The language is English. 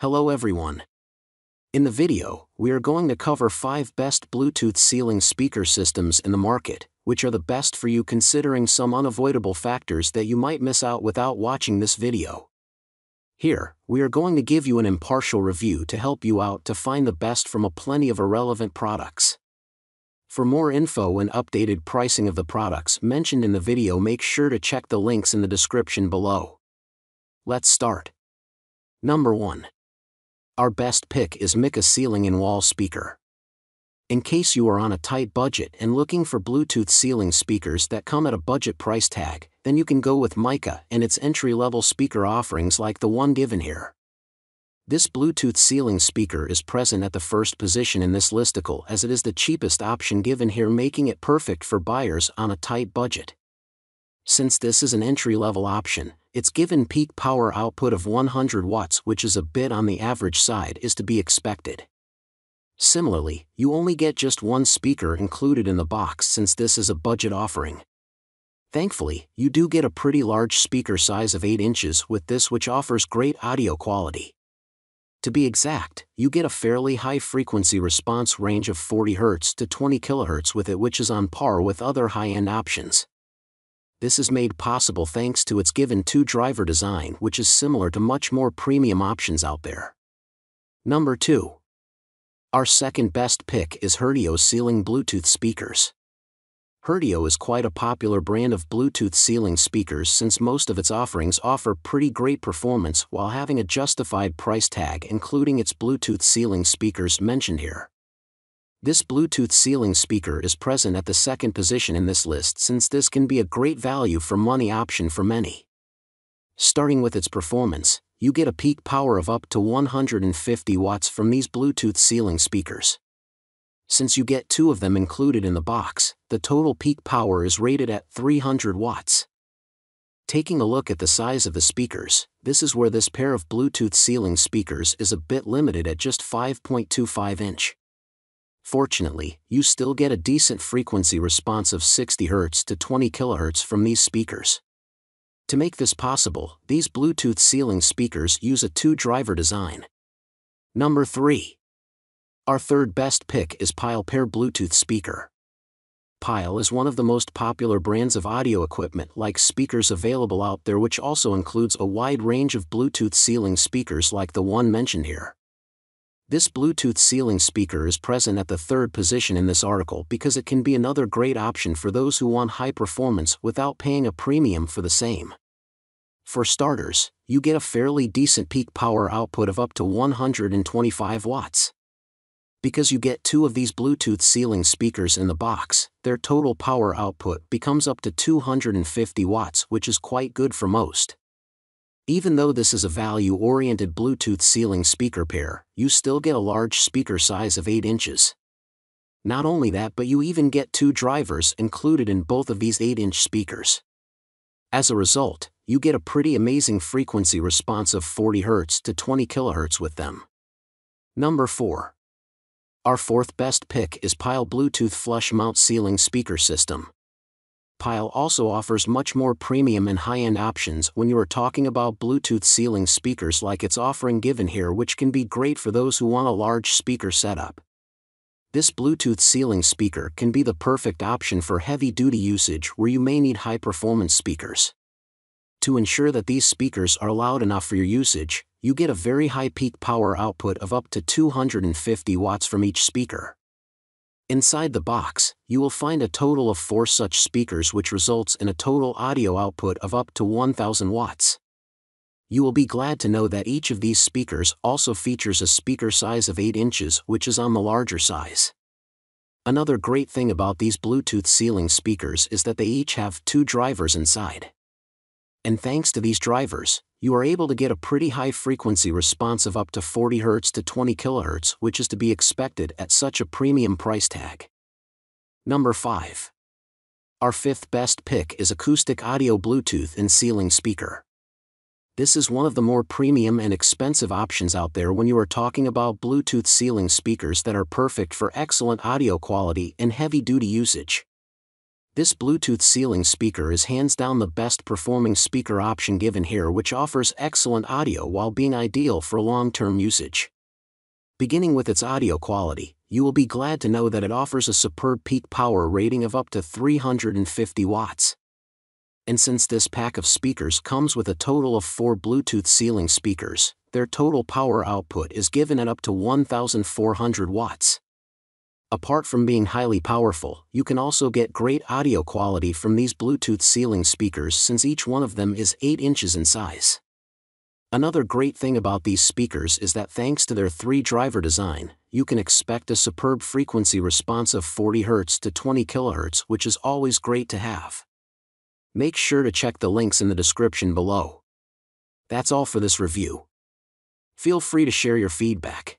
Hello everyone. In the video, we are going to cover 5 best Bluetooth ceiling speaker systems in the market, which are the best for you considering some unavoidable factors that you might miss out without watching this video. Here, we are going to give you an impartial review to help you out to find the best from a plenty of irrelevant products. For more info and updated pricing of the products mentioned in the video, make sure to check the links in the description below. Let's start. Number 1. Our best pick is Micca Ceiling in-wall speaker. In case you are on a tight budget and looking for Bluetooth ceiling speakers that come at a budget price tag, then you can go with Mica and its entry-level speaker offerings like the one given here. This Bluetooth ceiling speaker is present at the first position in this listicle as it is the cheapest option given here, making it perfect for buyers on a tight budget. Since this is an entry-level option, its given peak power output of 100 watts, which is a bit on the average side, is to be expected. Similarly, you only get just one speaker included in the box since this is a budget offering. Thankfully, you do get a pretty large speaker size of 8 inches with this, which offers great audio quality. To be exact, you get a fairly high frequency response range of 40 Hz to 20 kHz with it, which is on par with other high-end options. This is made possible thanks to its given 2-driver design, which is similar to much more premium options out there. Number 2. Our second best pick is Herdio ceiling Bluetooth speakers. Herdio is quite a popular brand of Bluetooth ceiling speakers since most of its offerings offer pretty great performance while having a justified price tag, including its Bluetooth ceiling speakers mentioned here. This Bluetooth ceiling speaker is present at the second position in this list since this can be a great value for money option for many. Starting with its performance, you get a peak power of up to 150 watts from these Bluetooth ceiling speakers. Since you get 2 of them included in the box, the total peak power is rated at 300 watts. Taking a look at the size of the speakers, this is where this pair of Bluetooth ceiling speakers is a bit limited at just 5.25 inch. Fortunately, you still get a decent frequency response of 60 Hz to 20 kHz from these speakers. To make this possible, these Bluetooth ceiling speakers use a 2-driver design. Number 3. Our third best pick is Pyle Pair Bluetooth speaker. Pyle is one of the most popular brands of audio equipment like speakers available out there, which also includes a wide range of Bluetooth ceiling speakers like the one mentioned here. This Bluetooth ceiling speaker is present at the third position in this article because it can be another great option for those who want high performance without paying a premium for the same. For starters, you get a fairly decent peak power output of up to 125 watts. Because you get 2 of these Bluetooth ceiling speakers in the box, their total power output becomes up to 250 watts, which is quite good for most. Even though this is a value-oriented Bluetooth ceiling speaker pair, you still get a large speaker size of 8 inches. Not only that, but you even get 2 drivers included in both of these 8-inch speakers. As a result, you get a pretty amazing frequency response of 40 Hz to 20 kHz with them. Number 4. Our fourth best pick is Pyle Bluetooth Flush Mount Ceiling Speaker System. Pyle also offers much more premium and high-end options when you are talking about Bluetooth ceiling speakers like its offering given here, which can be great for those who want a large speaker setup. This Bluetooth ceiling speaker can be the perfect option for heavy-duty usage where you may need high-performance speakers. To ensure that these speakers are loud enough for your usage, you get a very high peak power output of up to 250 watts from each speaker. Inside the box, you will find a total of 4 such speakers, which results in a total audio output of up to 1000 watts. You will be glad to know that each of these speakers also features a speaker size of 8 inches, which is on the larger size. Another great thing about these Bluetooth ceiling speakers is that they each have 2 drivers inside. And thanks to these drivers, you are able to get a pretty high frequency response of up to 40 Hz to 20 kHz, which is to be expected at such a premium price tag. Number 5. Our fifth best pick is Acoustic Audio Bluetooth in Ceiling Speaker. This is one of the more premium and expensive options out there when you are talking about Bluetooth ceiling speakers that are perfect for excellent audio quality and heavy-duty usage. This Bluetooth ceiling speaker is hands down the best performing speaker option given here, which offers excellent audio while being ideal for long-term usage. Beginning with its audio quality, you will be glad to know that it offers a superb peak power rating of up to 350 watts. And since this pack of speakers comes with a total of 4 Bluetooth ceiling speakers, their total power output is given at up to 1,400 watts. Apart from being highly powerful, you can also get great audio quality from these Bluetooth ceiling speakers since each one of them is 8 inches in size. Another great thing about these speakers is that thanks to their 3-driver design, you can expect a superb frequency response of 40 Hz to 20 kHz, which is always great to have. Make sure to check the links in the description below. That's all for this review. Feel free to share your feedback.